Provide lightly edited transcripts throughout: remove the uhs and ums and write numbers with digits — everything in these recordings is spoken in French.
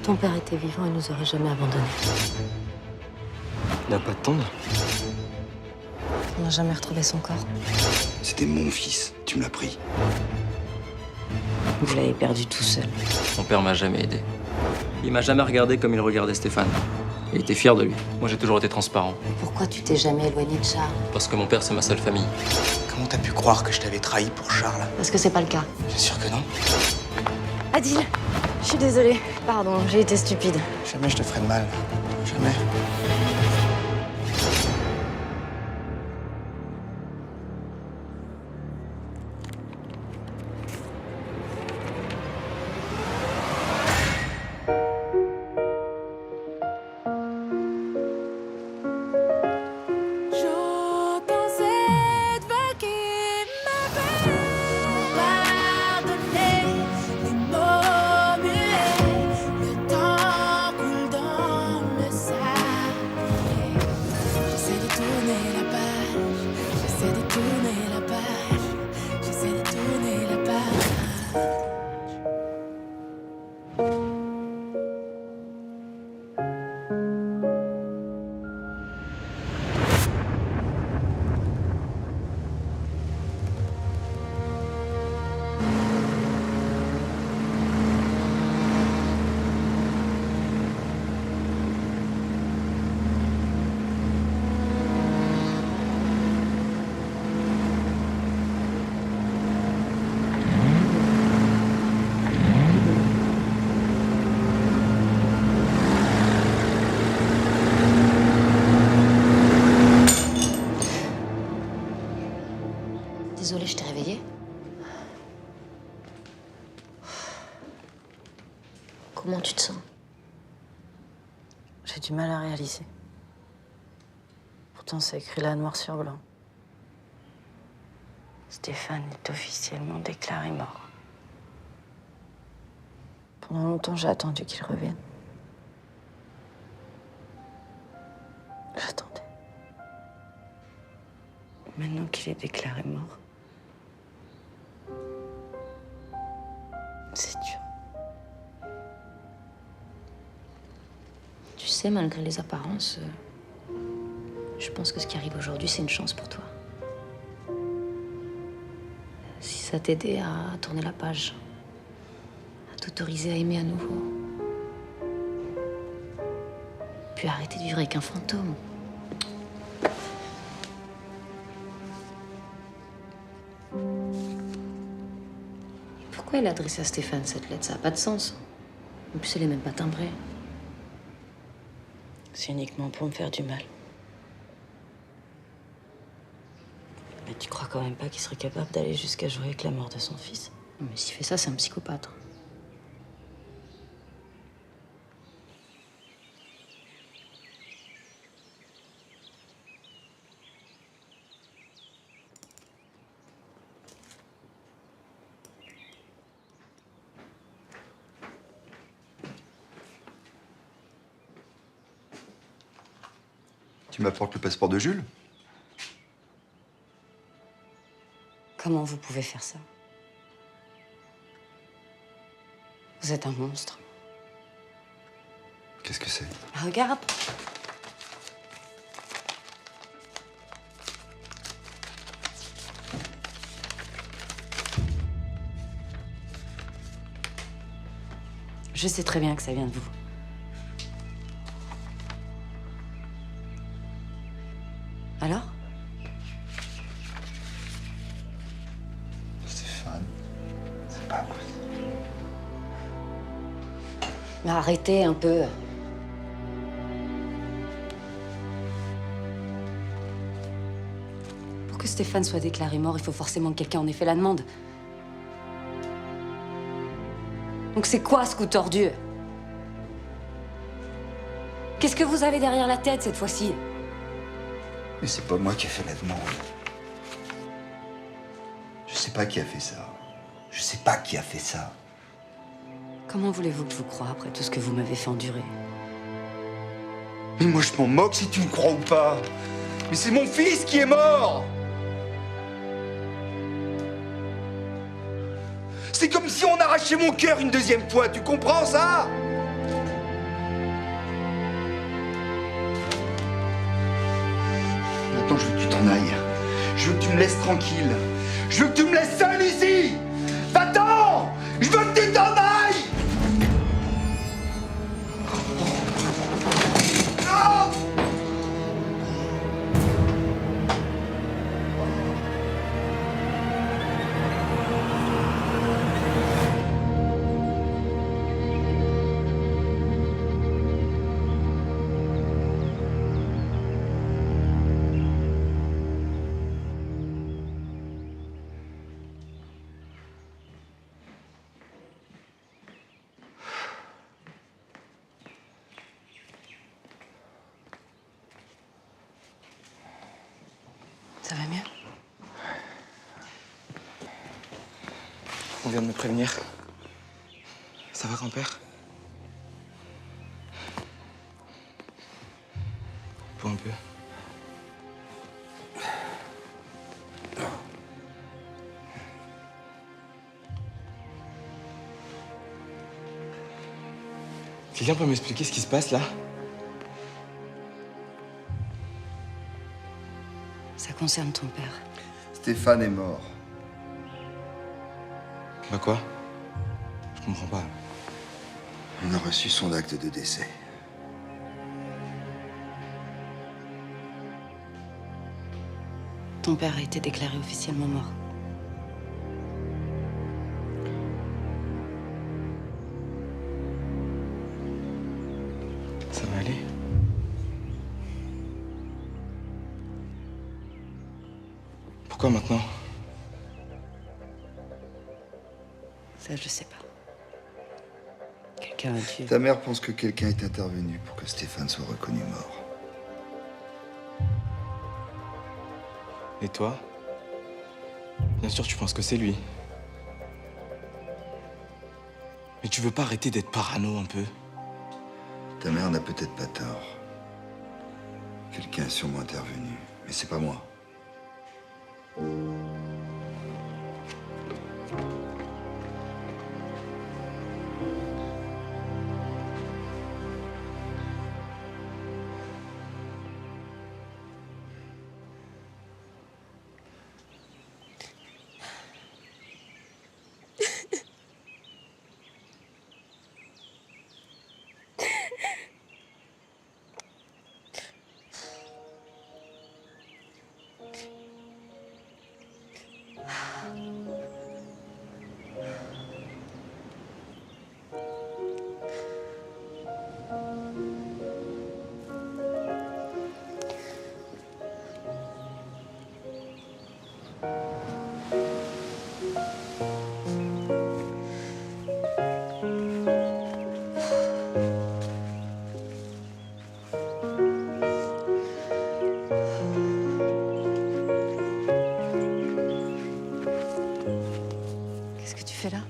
Si ton père était vivant, il nous aurait jamais abandonnés. Il n'a pas de tendre. On n'a jamais retrouvé son corps. C'était mon fils, tu me l'as pris. Vous l'avez perdu tout seul. Mon père m'a jamais aidé. Il m'a jamais regardé comme il regardait Stéphane. Il était fier de lui. Moi, j'ai toujours été transparent. Pourquoi tu t'es jamais éloigné de Charles? Parce que mon père, c'est ma seule famille. Comment t'as pu croire que je t'avais trahi pour Charles? Parce que c'est pas le cas. Bien sûr que non. Adil, je suis désolée. Pardon, j'ai été stupide. Jamais je te ferai de mal. Jamais. J'entends cette voix qui m'appelle. Pardonner les mots muets. Le temps coule dans le sable. J'essaie de tourner la page. J'essaie de tourner la page. J'essaie de tourner la page. Désolée, je t'ai réveillée. Comment tu te sens? J'ai du mal à réaliser. Pourtant, c'est écrit là noir sur blanc. Stéphane est officiellement déclaré mort. Pendant longtemps, j'ai attendu qu'il revienne. J'attendais. Maintenant qu'il est déclaré mort, c'est dur. Tu sais, malgré les apparences, je pense que ce qui arrive aujourd'hui, c'est une chance pour toi. Si ça t'aidait à tourner la page, à t'autoriser à aimer à nouveau, puis arrêter de vivre avec un fantôme. Pourquoi elle a adressé à Stéphane cette lettre? Ça n'a pas de sens. En plus, elle est même pas timbrée. C'est uniquement pour me faire du mal. Mais tu crois quand même pas qu'il serait capable d'aller jusqu'à jouer avec la mort de son fils? Non, mais s'il fait ça, c'est un psychopathe. Tu m'apportes le passeport de Jules? Comment vous pouvez faire ça? Vous êtes un monstre. Qu'est-ce que c'est? Regarde. Je sais très bien que ça vient de vous. Alors? Stéphane, c'est pas possible. Mais arrêtez un peu. Pour que Stéphane soit déclaré mort, il faut forcément que quelqu'un en ait fait la demande. Donc c'est quoi ce coup tordu? Qu'est-ce que vous avez derrière la tête cette fois-ci? Mais c'est pas moi qui ai fait la demande. Je sais pas qui a fait ça. Je sais pas qui a fait ça. Comment voulez-vous que je vous croie après tout ce que vous m'avez fait endurer? Mais moi je m'en moque si tu me crois ou pas. Mais c'est mon fils qui est mort. C'est comme si on arrachait mon cœur une deuxième fois, tu comprends ça? laisses tranquille. Je veux que tu me laisses seul ici. Va-t'en. Je veux que tu t'en ailles. Non. Ça va mieux? On vient de me prévenir. Ça va, grand-père? Pas un peu. Quelqu'un peut m'expliquer ce qui se passe là? Ça concerne ton père. Stéphane est mort. Bah quoi? Je comprends pas. On a reçu son acte de décès. Ton père a été déclaré officiellement mort. Ça va aller? Pourquoi maintenant? Ça, je sais pas. Quelqu'un a dû... Ta mère pense que quelqu'un est intervenu pour que Stéphane soit reconnu mort. Et toi? Bien sûr, tu penses que c'est lui. Mais tu veux pas arrêter d'être parano un peu? Ta mère n'a peut-être pas tort. Quelqu'un est sûrement intervenu, mais c'est pas moi. Qu'est-ce que tu fais là?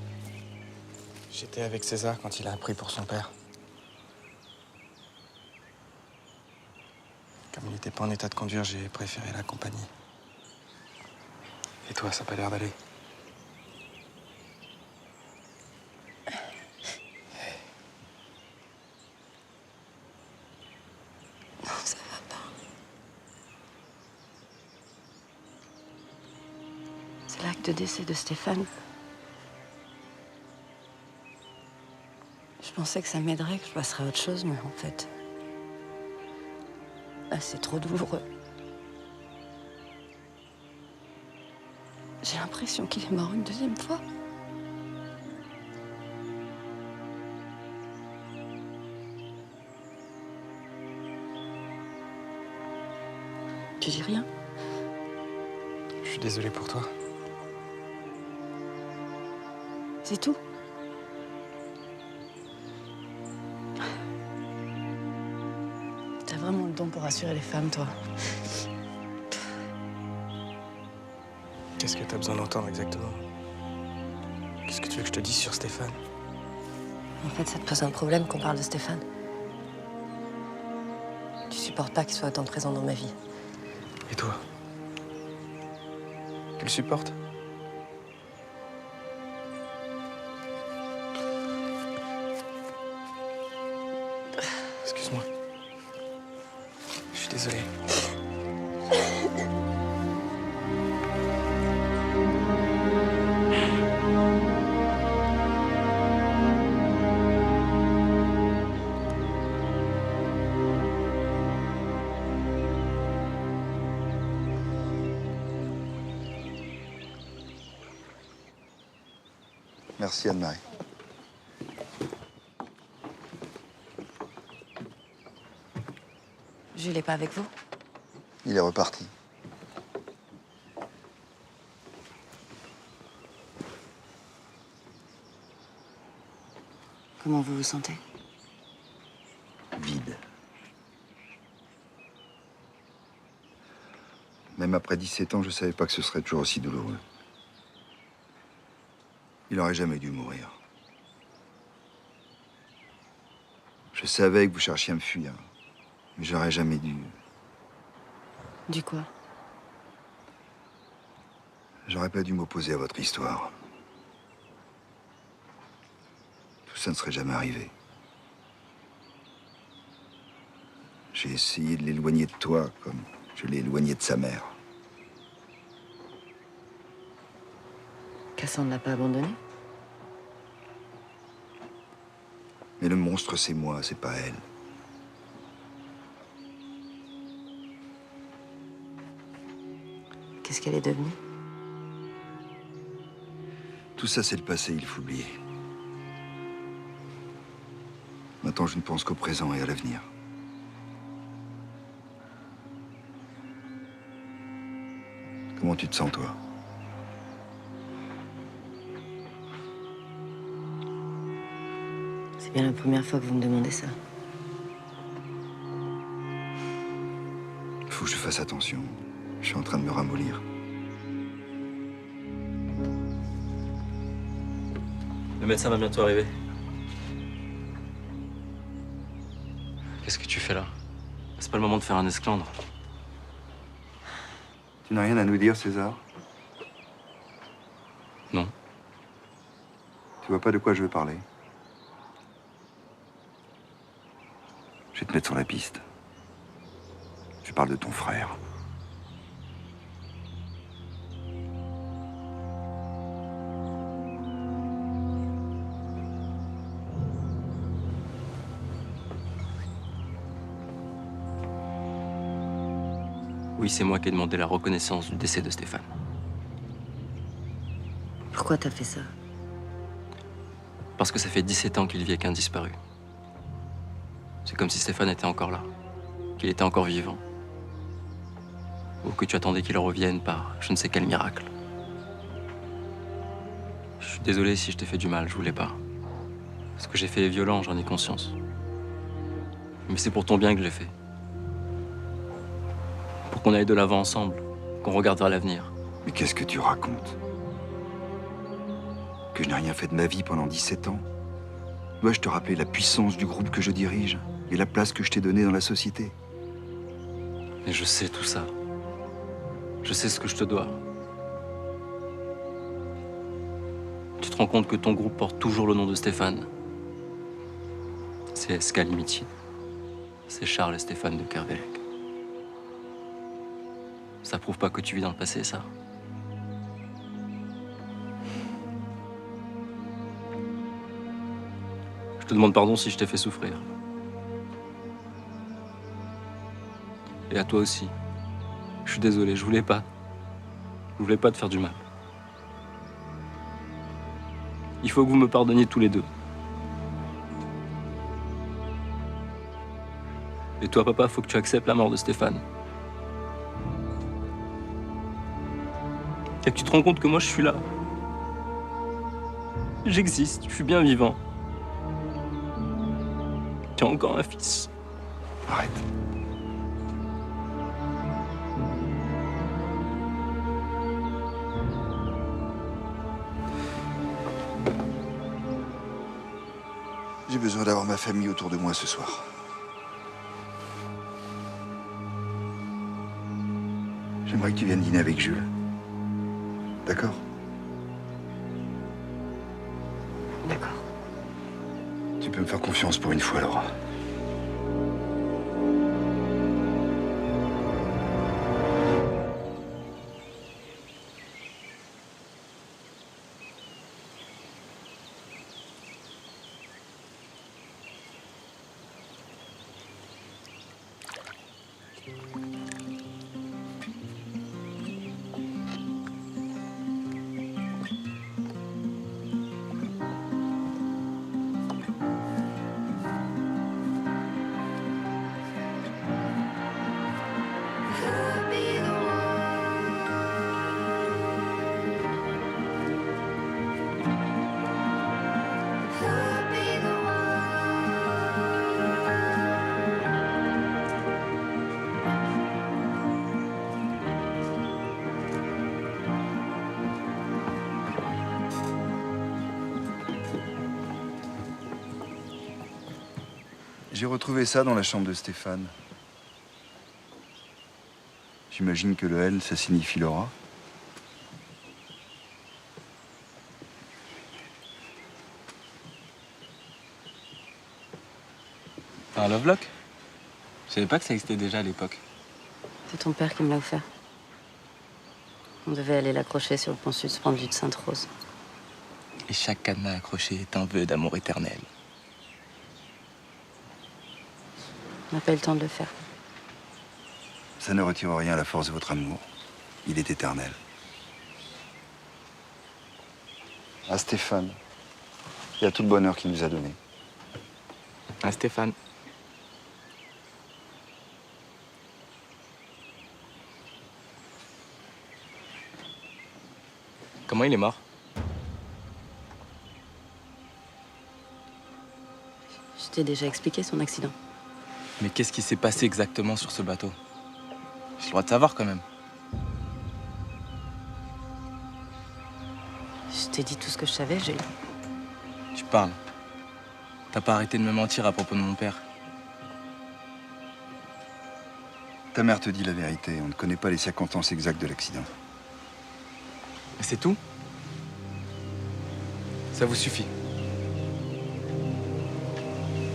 J'étais avec César quand il a appris pour son père. Comme il n'était pas en état de conduire, j'ai préféré l'accompagner. Et toi, ça n'a pas l'air d'aller? Non, ça va pas. C'est l'acte de décès de Stéphane. Je pensais que ça m'aiderait, que je passerais à autre chose, mais en fait... Ah, c'est trop douloureux. J'ai l'impression qu'il est mort une deuxième fois. Tu dis rien? Je suis désolé pour toi. C'est tout? T'as vraiment le don pour rassurer les femmes, toi. Qu'est-ce que t'as besoin d'entendre exactement? Qu'est-ce que tu veux que je te dise sur Stéphane? En fait, ça te pose un problème qu'on parle de Stéphane. Tu supportes pas qu'il soit autant présent dans ma vie. Et toi? Tu le supportes? Excuse-moi. Je suis désolé. Merci, Anne-Marie. Jules est pas avec vous? Il est reparti. Comment vous vous sentez? Vide. Même après 17 ans, je savais pas que ce serait toujours aussi douloureux. Il aurait jamais dû mourir. Je savais que vous cherchiez à me fuir, mais j'aurais jamais dû. Du quoi? J'aurais pas dû m'opposer à votre histoire. Tout ça ne serait jamais arrivé. J'ai essayé de l'éloigner de toi comme je l'ai éloigné de sa mère. Cassandre ne l'a pas abandonné? Mais le monstre, c'est moi, c'est pas elle. Qu'est-ce qu'elle est devenue? Tout ça, c'est le passé, il faut oublier. Maintenant, je ne pense qu'au présent et à l'avenir. Comment tu te sens, toi? C'est bien la première fois que vous me demandez ça. Faut que je fasse attention. Je suis en train de me ramollir. Le médecin va bientôt arriver. Qu'est-ce que tu fais là? C'est pas le moment de faire un esclandre. Tu n'as rien à nous dire, César? Non. Tu vois pas de quoi je veux parler? Je vais te mettre sur la piste. Je parle de ton frère. Oui, c'est moi qui ai demandé la reconnaissance du décès de Stéphane. Pourquoi t'as fait ça? Parce que ça fait 17 ans qu'il vit avec un disparu. C'est comme si Stéphane était encore là, qu'il était encore vivant. Ou que tu attendais qu'il revienne par je ne sais quel miracle. Je suis désolé si je t'ai fait du mal, je voulais pas. Ce que j'ai fait est violent, j'en ai conscience. Mais c'est pour ton bien que je l'ai fait. Pour qu'on aille de l'avant ensemble, qu'on regarde vers l'avenir. Mais qu'est-ce que tu racontes? Que je n'ai rien fait de ma vie pendant 17 ans? Dois-je te rappeler la puissance du groupe que je dirige et la place que je t'ai donnée dans la société? Mais je sais tout ça. Je sais ce que je te dois. Tu te rends compte que ton groupe porte toujours le nom de Stéphane. C'est SK Limited. C'est Charles et Stéphane de Kervelec. Ça prouve pas que tu vis dans le passé, ça. Je te demande pardon si je t'ai fait souffrir. Et à toi aussi. Je suis désolé, je voulais pas. Je voulais pas te faire du mal. Il faut que vous me pardonniez tous les deux. Et toi, papa, faut que tu acceptes la mort de Stéphane. Et que tu te rends compte que moi, je suis là. J'existe, je suis bien vivant. Tu as encore un fils. Arrête. J'ai besoin d'avoir ma famille autour de moi ce soir. J'aimerais que tu viennes dîner avec Jules. D'accord? D'accord. Tu peux me faire confiance pour une fois, Laura. J'ai retrouvé ça dans la chambre de Stéphane. J'imagine que le L, ça signifie Laura. Un lovelock? Je savais pas que ça existait déjà à l'époque. C'est ton père qui me l'a offert. On devait aller l'accrocher sur le pont suspendu de Sainte-Rose. Et chaque cadenas accroché est un vœu d'amour éternel. On n'a pas eu le temps de le faire. Ça ne retire rien à la force de votre amour. Il est éternel. À Stéphane, il y a tout le bonheur qu'il nous a donné. Ah, Stéphane. Comment il est mort? Je t'ai déjà expliqué son accident. Mais qu'est-ce qui s'est passé exactement sur ce bateau? J'ai le droit de savoir quand même. Je t'ai dit tout ce que je savais, j'ai... Tu parles. T'as pas arrêté de me mentir à propos de mon père. Ta mère te dit la vérité. On ne connaît pas les circonstances exactes de l'accident. Et c'est tout? Ça vous suffit?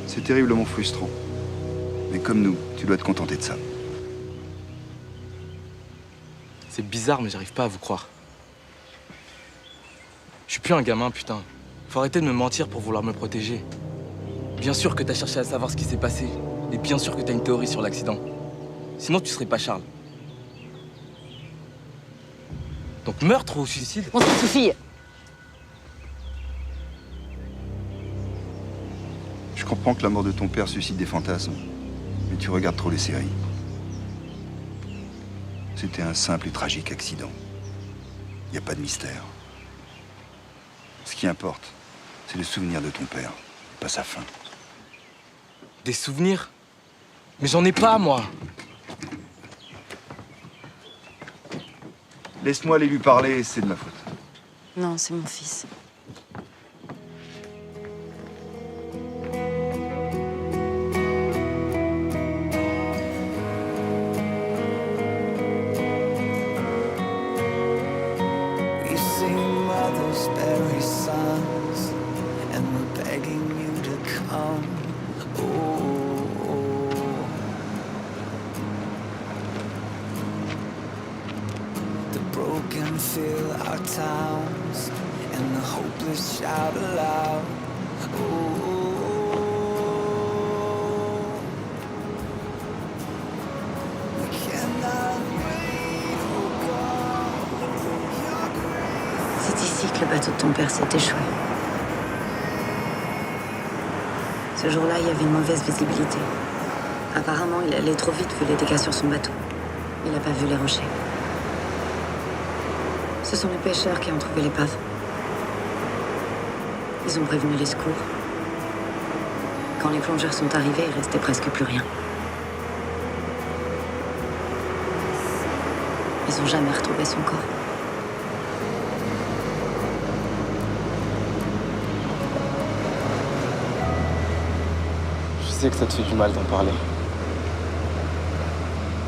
C'est terriblement frustrant. Mais comme nous, tu dois te contenter de ça. C'est bizarre, mais j'arrive pas à vous croire. Je suis plus un gamin, putain. Faut arrêter de me mentir pour vouloir me protéger. Bien sûr que t'as cherché à savoir ce qui s'est passé. Et bien sûr que t'as une théorie sur l'accident. Sinon, tu serais pas Charles. Donc meurtre ou suicide? On s'en suffit. Je comprends que la mort de ton père suscite des fantasmes. Mais tu regardes trop les séries. C'était un simple et tragique accident. Il n'y a pas de mystère. Ce qui importe, c'est le souvenir de ton père, pas sa fin. Des souvenirs? Mais j'en ai pas, moi. Laisse-moi aller lui parler, c'est de ma faute. Non, c'est mon fils. We see mothers bury sons, and we're begging you to come. Oh, the broken fill our towns, and the hopeless shout aloud. Oh, we cannot wait, oh God, your grace. C'est ici que le bateau de ton père s'est échoué. Ce jour-là, il y avait une mauvaise visibilité. Apparemment, il allait trop vite vu les dégâts sur son bateau. Il n'a pas vu les rochers. Ce sont les pêcheurs qui ont trouvé l'épave. Ils ont prévenu les secours. Quand les plongeurs sont arrivés, il restait presque plus rien. Ils n'ont jamais retrouvé son corps. Je sais que ça te fait du mal d'en parler.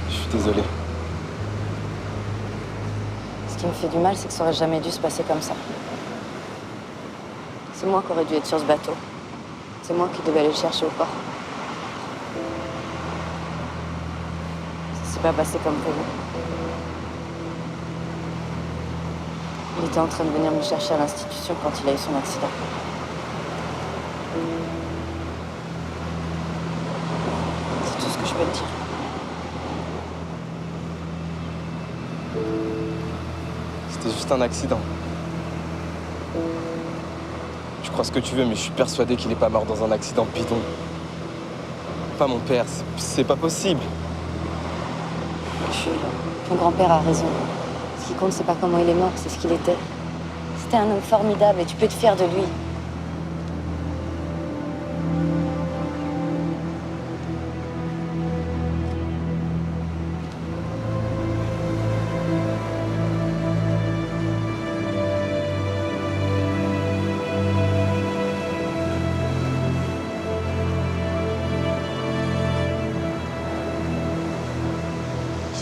Je suis désolé. Ce qui me fait du mal, c'est que ça aurait jamais dû se passer comme ça. C'est moi qui aurais dû être sur ce bateau. C'est moi qui devais aller le chercher au port. Ça s'est pas passé comme prévu. Il était en train de venir me chercher à l'institution quand il a eu son accident. C'est tout ce que je peux te dire. C'était juste un accident. Tu crois ce que tu veux, mais je suis persuadé qu'il n'est pas mort dans un accident bidon. Pas mon père, c'est pas possible. Jules, ton grand-père a raison. Ce qui compte, c'est pas comment il est mort, c'est ce qu'il était. C'était un homme formidable et tu peux être fier de lui.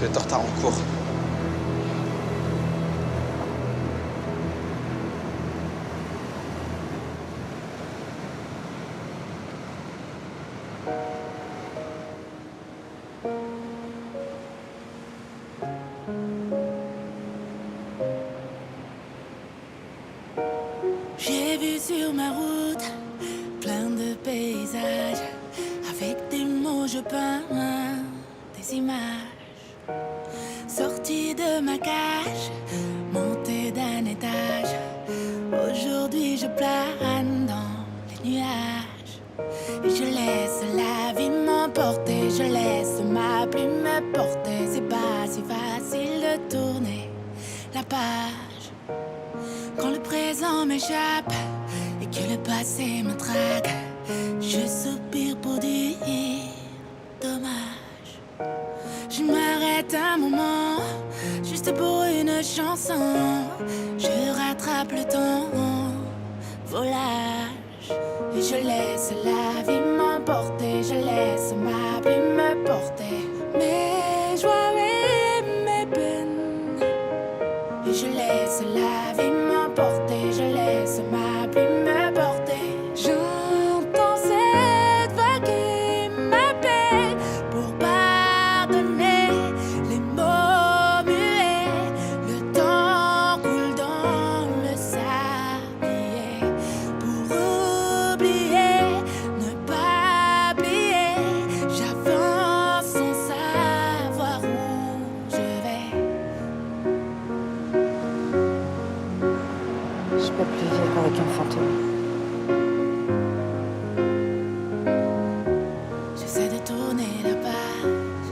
vais être en retard en cours. J'ai vu sur ma route plein de paysages. Avec des mots je peins des images. Sortie de ma cage, montée d'un étage. Aujourd'hui je plane dans les nuages. Et je laisse la vie m'emporter. Je laisse ma plume me porter. C'est pas si facile de tourner la page. Quand le présent m'échappe et que le passé me traque, je soupire pour dire dommage. Je m'arrête un moment, juste pour une chanson. Je rattrape le temps, volage. Et je laisse la vie m'emporter. Je laisse ma plume me porter. Mes joies et mes peines. Et je laisse la vie m'emporter, je laisse ma plume me porter. J'entends cette voix qui m'appelle pour pardonner les mots muets. Le temps coule dans le sablier. Pour oublier, ne pas plier. J'avance sans savoir où je vais. Je peux plus vivre avec un fantôme. J'essaie de tourner la page,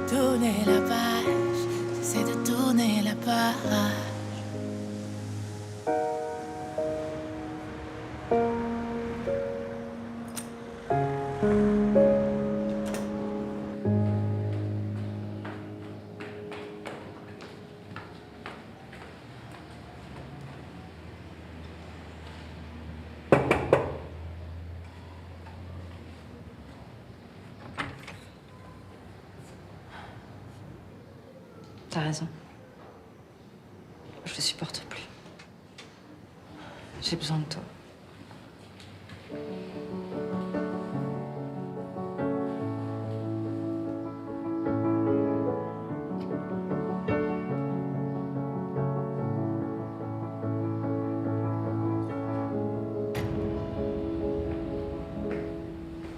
tourner la page. J'essaie de tourner la page. T'as raison. Je le supporte plus. J'ai besoin de toi.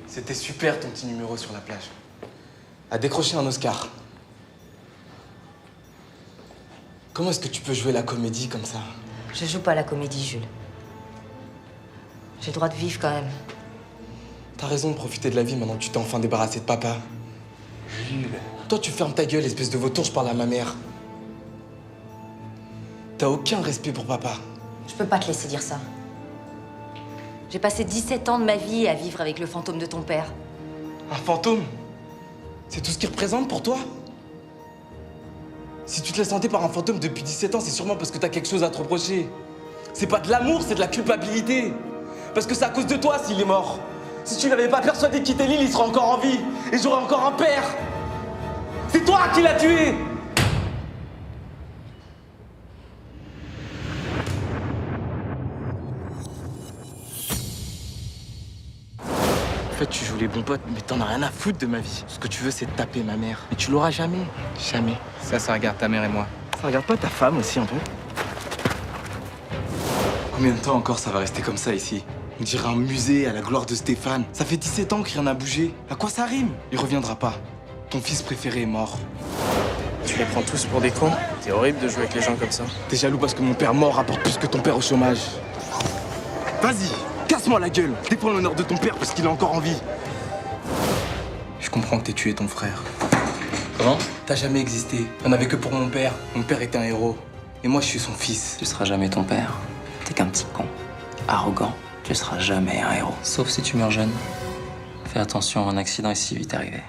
C'était super ton petit numéro sur la plage. A décroché un Oscar. Comment est-ce que tu peux jouer la comédie comme ça? Je joue pas la comédie, Jules. J'ai le droit de vivre quand même. T'as raison de profiter de la vie maintenant que tu t'es enfin débarrassé de papa. Jules. Toi, tu fermes ta gueule, espèce de vautour, je parle à ma mère. T'as aucun respect pour papa. Je peux pas te laisser dire ça. J'ai passé 17 ans de ma vie à vivre avec le fantôme de ton père. Un fantôme? C'est tout ce qu'il représente pour toi? Si tu te laisses hanter par un fantôme depuis 17 ans, c'est sûrement parce que t'as quelque chose à te reprocher. C'est pas de l'amour, c'est de la culpabilité. Parce que c'est à cause de toi s'il est mort. Si tu l'avais pas persuadé de quitter l'île, il serait encore en vie. Et j'aurais encore un père. C'est toi qui l'as tué! En fait, tu joues les bons potes, mais t'en as rien à foutre de ma vie. Ce que tu veux, c'est de taper ma mère. Mais tu l'auras jamais. Jamais. Ça regarde ta mère et moi. Ça regarde pas ta femme aussi, un peu? Combien de temps encore ça va rester comme ça ici? On dirait un musée à la gloire de Stéphane. Ça fait 17 ans que rien n'a bougé. À quoi ça rime? Il reviendra pas. Ton fils préféré est mort. Tu les prends tous pour des cons? C'est horrible de jouer avec les gens comme ça. T'es jaloux parce que mon père mort rapporte plus que ton père au chômage. Vas-y, casse-moi la gueule. Défends l'honneur de ton père parce qu'il est encore en vie. Je comprends que t'aies tué ton frère. Comment? T'as jamais existé. T'en avais que pour mon père. Mon père était un héros. Et moi, je suis son fils. Tu seras jamais ton père. T'es qu'un petit con. Arrogant. Tu seras jamais un héros. Sauf si tu meurs jeune. Fais attention, un accident est si vite arrivé.